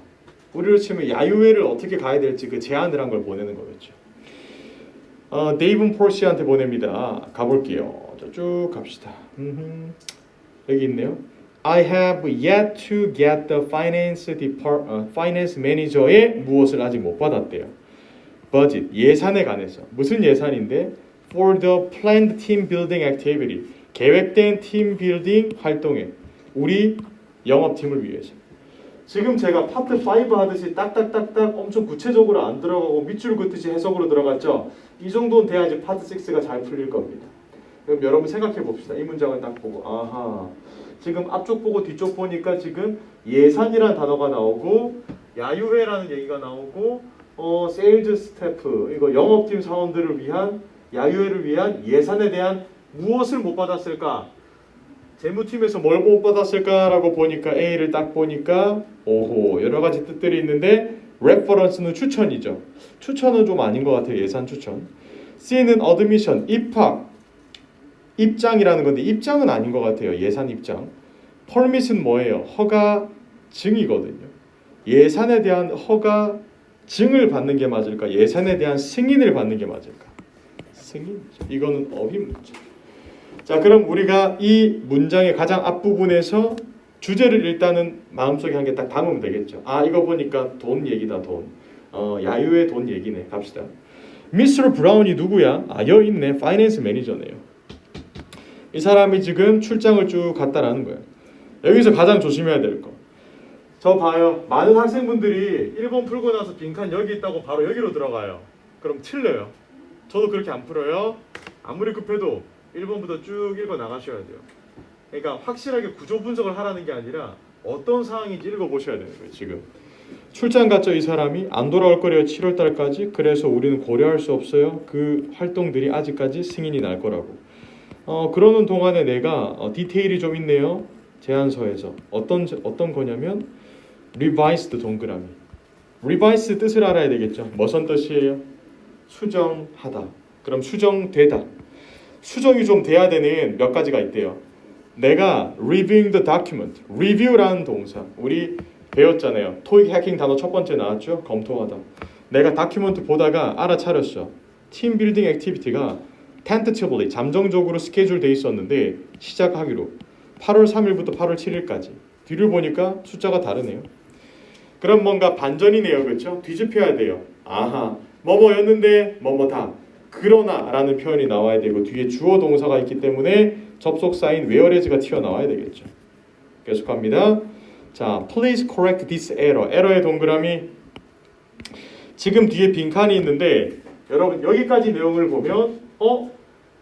우리로 치면 야유회를 어떻게 가야 될지 그 제안을 한 걸 보내는 거겠죠. 데이븐 폴시한테 보냅니다. 가볼게요. 쭉 갑시다. 여기 있네요. I have yet to get the finance manager의 무엇을 아직 못 받았대요. budget, 예산에 관해서. 무슨 예산인데? For the planned team building activity. 계획된 팀 빌딩 활동에 우리 영업팀을 위해서. 지금 제가 파트 5 하듯이 딱딱딱딱 엄청 구체적으로 안 들어가고 밑줄 긋듯이 해석으로 들어갔죠. 이 정도는 돼야지 파트 6가 잘 풀릴 겁니다. 그럼 여러분 생각해 봅시다. 이 문장을 딱 보고 아하 지금 앞쪽 보고 뒤쪽 보니까 지금 예산이라는 단어가 나오고 야유회라는 얘기가 나오고 세일즈 스태프 이거 영업팀 사원들을 위한 야유회를 위한 예산에 대한 무엇을 못 받았을까? 재무팀에서 뭘 못 받았을까라고 보니까 A를 딱 보니까 오호 여러 가지 뜻들이 있는데 reference는 추천이죠. 추천은 좀 아닌 것 같아요. 예산 추천. C는 admission 입장이라는 건데 입장은 아닌 것 같아요. 예산 입장. permit은 뭐예요? 허가 증이거든요. 예산에 대한 허가 증을 받는 게 맞을까? 예산에 대한 승인을 받는 게 맞을까? 승인이죠. 이거는 어휘 문제. 자, 그럼 우리가 이 문장의 가장 앞부분에서 주제를 일단은 마음속에 한 개 딱 담으면 되겠죠. 아, 이거 보니까 돈 얘기다. 돈. 야유의 돈 얘기네. 갑시다. 미스터 브라운이 누구야? 여 있네. 파이낸스 매니저네요. 이 사람이 지금 출장을 쭉 갔다라는 거예요. 여기서 가장 조심해야 될 거. 저 봐요. 많은 학생분들이 1번 풀고 나서 빈칸 여기 있다고 바로 여기로 들어가요. 그럼 틀려요. 저도 그렇게 안 풀어요. 아무리 급해도 1번부터 쭉 읽어 나가셔야 돼요. 그러니까 확실하게 구조 분석을 하라는 게 아니라 어떤 상황인지 읽어보셔야 되는 거예요. 지금 출장 갔죠. 이 사람이 안 돌아올 거래요. 7월 달까지. 그래서 우리는 고려할 수 없어요. 그 활동들이 아직까지 승인이 날 거라고. 그러는 동안에 내가 디테일이 좀 있네요. 제안서에서 어떤 거냐면 revised 동그라미. revise 뜻을 알아야 되겠죠. 무슨 뜻이에요? 수정하다. 그럼 수정되다. 수정이 좀 돼야 되는 몇 가지가 있대요. 내가 reviewing the document. review라는 동사. 우리 배웠잖아요. 토익 해킹 단어 첫 번째 나왔죠. 검토하다. 내가 다큐멘트 보다가 알아차렸어. 팀 빌딩 액티비티가 tentatively 잠정적으로 스케줄 돼 있었는데 시작하기로 8월 3일부터 8월 7일까지. 뒤를 보니까 숫자가 다르네요. 그럼 뭔가 반전이네요. 그렇죠? 뒤집혀야 돼요. 아하. 뭐뭐였는데 뭐뭐다. 그러나라는 표현이 나와야 되고 뒤에 주어 동사가 있기 때문에 접속사인 whereas가 튀어나와야 되겠죠. 계속합니다. 자, please correct this error. 에러의 동그라미. 지금 뒤에 빈칸이 있는데 여러분 여기까지 내용을 보면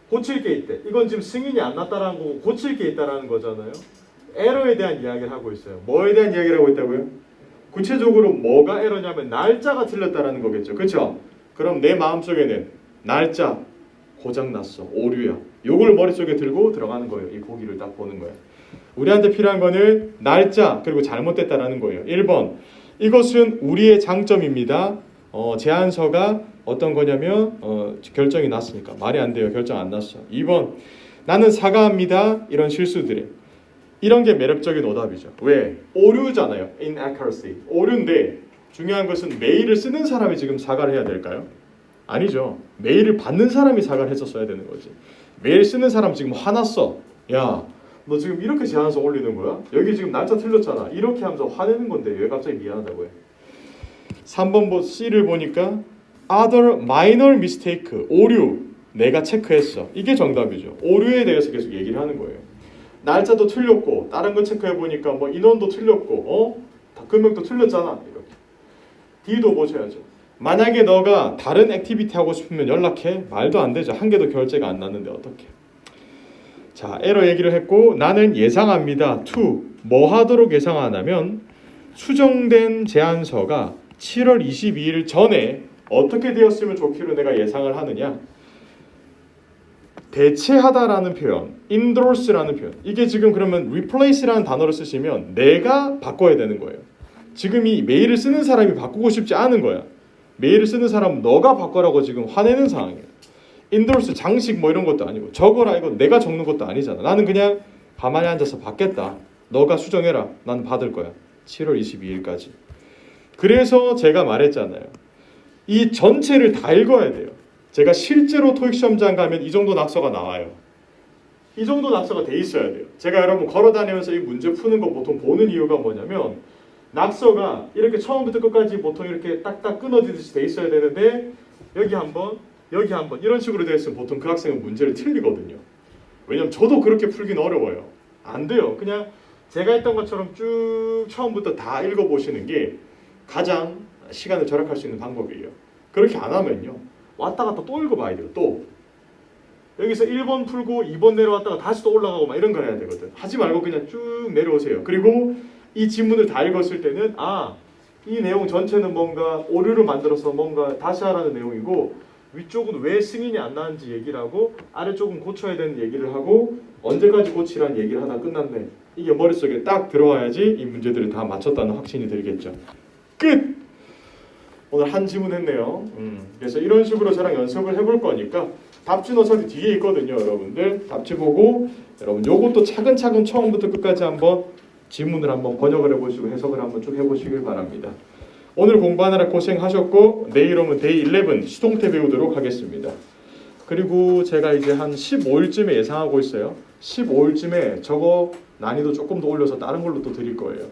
고칠 게 있대. 이건 지금 승인이 안 났다라는 거고 고칠 게 있다라는 거잖아요. 에러에 대한 이야기를 하고 있어요. 뭐에 대한 이야기를 하고 있다고요? 구체적으로 뭐가 에러냐면 날짜가 틀렸다라는 거겠죠. 그렇죠? 그럼 내 마음속에는 날짜 고장났어. 오류야. 요걸 머릿속에 들고 들어가는 거예요. 이 고기를 딱 보는 거예요. 우리한테 필요한 거는 날짜 그리고 잘못됐다라는 거예요. 1번. 이것은 우리의 장점입니다. 제안서가 어떤 거냐면 결정이 났으니까 말이 안 돼요. 결정 안 났어. 2번. 나는 사과합니다. 이런 실수들에. 이런 게 매력적인 오답이죠. 왜? 오류잖아요. inaccuracy. 오류인데 중요한 것은 메일을 쓰는 사람이 지금 사과를 해야 될까요? 아니죠. 메일을 받는 사람이 사과를 했었어야 되는 거지. 메일 쓰는 사람 지금 화났어. 야, 너 지금 이렇게 제안서 올리는 거야? 여기 지금 날짜 틀렸잖아. 이렇게 하면서 화내는 건데 왜 갑자기 미안하다고 해? 3번 C를 보니까 other minor mistake. 오류. 내가 체크했어. 이게 정답이죠. 오류에 대해서 계속 얘기를 하는 거예요. 날짜도 틀렸고 다른 거 체크해 보니까 뭐 인원도 틀렸고 금액도 틀렸잖아. 이렇게. D도 보셔야죠. 만약에 너가 다른 액티비티 하고 싶으면 연락해. 말도 안 되죠. 한 개도 결제가 안 났는데 어떡해. 자, 에러 얘기를 했고 나는 예상합니다. to 뭐 하도록 예상하냐면 수정된 제안서가 7월 22일 전에 어떻게 되었으면 좋기로 내가 예상을 하느냐. 대체하다라는 표현, endorse라는 표현. 이게 지금 그러면 replace라는 단어를 쓰시면 내가 바꿔야 되는 거예요. 지금 이 메일을 쓰는 사람이 바꾸고 싶지 않은 거야. 메일을 쓰는 사람은 너가 바꿔라고 지금 화내는 상황이에요. endorse 장식 뭐 이런 것도 아니고 적어라 이거 내가 적는 것도 아니잖아. 나는 그냥 가만히 앉아서 받겠다. 너가 수정해라. 난 받을 거야. 7월 22일까지. 그래서 제가 말했잖아요. 이 전체를 다 읽어야 돼요. 제가 실제로 토익 시험장 가면 이 정도 낙서가 나와요. 이 정도 낙서가 돼 있어야 돼요. 제가 여러분 걸어다니면서 이 문제 푸는 거 보통 보는 이유가 뭐냐면 낙서가 이렇게 처음부터 끝까지 보통 이렇게 딱딱 끊어지듯이 돼 있어야 되는데 여기 한번 이런 식으로 돼 있으면 보통 그 학생은 문제를 틀리거든요. 왜냐면 저도 그렇게 풀긴 어려워요. 안 돼요. 그냥 제가 했던 것처럼 쭉 처음부터 다 읽어보시는 게 가장 시간을 절약할 수 있는 방법이에요. 그렇게 안 하면요. 왔다 갔다 또 읽어봐야 돼요. 또 여기서 1번 풀고 2번 내려왔다가 다시 또 올라가고 막 이런 거 해야 되거든. 하지 말고 그냥 쭉 내려오세요. 그리고 이 지문을 다 읽었을 때는 이 내용 전체는 뭔가 오류를 만들어서 뭔가 다시 하라는 내용이고 위쪽은 왜 승인이 안 나는지 얘기를 하고 아래쪽은 고쳐야 되는 얘기를 하고 언제까지 고치라는 얘기를 하다 끝났네. 이게 머릿속에 딱 들어와야지 이 문제들을 다 맞췄다는 확신이 들겠죠. 끝! 오늘 한 지문 했네요. 그래서 이런 식으로 저랑 연습을 해볼 거니까 답지 어차피 뒤에 있거든요. 여러분들 답지 보고 여러분 요것도 차근차근 처음부터 끝까지 한번 지문을 한번 번역을 해보시고 해석을 한번 쭉 해보시길 바랍니다. 오늘 공부하느라 고생하셨고 내일 오면 데이 11 수동태 배우도록 하겠습니다. 그리고 제가 이제 한 15일쯤에 예상하고 있어요. 15일쯤에 저거 난이도 조금 더 올려서 다른 걸로 또 드릴 거예요.